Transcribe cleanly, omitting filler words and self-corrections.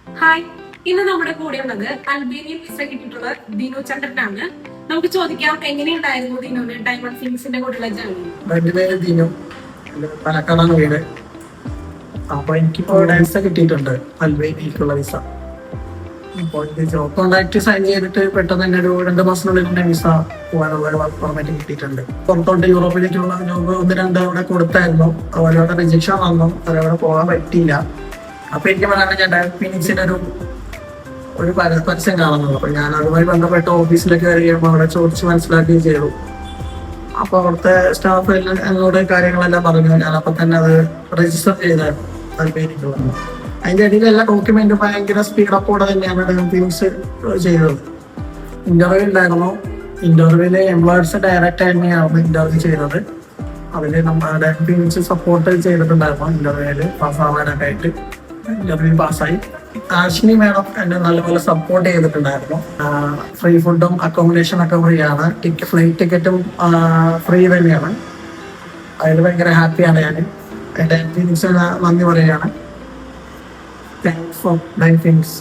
Hi, ഇന്ന് നമ്മുടെ കൂടെ ഉള്ളത് അൽബേനിയൻ വിസ കിട്ടിയിട്ടുള്ള ദിനു ചന്ദ്രനാണ്. നമുക്ക് ചോദിക്കാം, എങ്ങനെയുണ്ടായിരുന്നു ദിനുവിന് ഡയമണ്ട് ഫിലിംസിന്റെ കൂടെയുള്ള ജേർണി? എന്റെ പേര് ദിനു, പാലക്കാടാണ് വീട്. അപ്പൊ എനിക്കിപ്പോ വിസ കിട്ടിയിട്ടുണ്ട്, അൽബേനിയക്കുള്ള വിസ. അപ്പോൾ ഇത് ജോബ് കോൺട്രാക്ട് സൈൻ ചെയ്തിട്ട് പെട്ടെന്ന് തന്നെ ഒരു 2 മാസത്തിനുള്ളിൽ തന്നെ വിസ പോകാനുള്ള ഒരു വർക്ക് പെർമിറ്റ് കിട്ടിയിട്ടുണ്ട്. പുറത്തോട്ട് യൂറോപ്പിലേക്കുള്ള ജോബ് 1-2 അവിടെ കൊടുത്തായിരുന്നു. അവരവിടെ റിജക്ഷൻ വന്നു, അവരവിടെ പോകാൻ പറ്റിയില്ല. അപ്പൊ എനിക്ക് പറയാണ്ട് ഞാൻ ഡയറക്ട് ഫിനിക്സിന്റെ ഒരു പരസ്യം കാണുന്നത്. അപ്പൊ ഞാൻ അതുമായി ബന്ധപ്പെട്ട ഓഫീസിലേക്ക് കഴിയുമ്പോൾ അവിടെ ചോദിച്ച് മനസ്സിലാക്കുകയും ചെയ്തു. അപ്പൊ അവിടുത്തെ സ്റ്റാഫ് എല്ലാം എന്നോട് കാര്യങ്ങളെല്ലാം പറഞ്ഞു. ഞാൻ അപ്പൊ തന്നെ അത് രജിസ്റ്റർ ചെയ്തായിരുന്നു അൽബേനിയക്കുള്ളത്. അതിന്റെ ഇടയിൽ എല്ലാ ഡോക്യുമെന്റും ഭയങ്കര സ്പീഡപ്പോടെ തന്നെയാണ് ഫിനിക്സ് ചെയ്തത്. ഇന്റർവ്യൂ ഉണ്ടായിരുന്നു. ഇന്റർവ്യൂവില് എംപ്ലോയേഴ്സ് ഡയറക്റ്റ് തന്നെയാണ് ഇന്റർവ്യൂ ചെയ്തത്. അതില് നമ്മുടെ ഫിനിക്സ് സപ്പോർട്ട് ചെയ്തിട്ടുണ്ടായിരുന്നു. ഇന്റർവ്യൂവില് പാസ്സാവാനൊക്കെ ആയിട്ട് ഇന്റർവ്യൂ പാസ്സായി. ആഷിനി മാഡം എന്നെ നല്ലപോലെ സപ്പോർട്ട് ചെയ്തിട്ടുണ്ടായിരുന്നു. ഫ്രീ ഫുഡും അക്കോമഡേഷൻ ഒക്കെ ഫ്രീ ആണ്. ഫ്ലൈറ്റ് ടിക്കറ്റും ഫ്രീ തന്നെയാണ്. അതിൽ ഭയങ്കര ഹാപ്പിയാണ് ഞാൻ. എന്റെ ഫീലിങ്സിന് നന്ദി പറയുകയാണ്. Thanks for my feelings.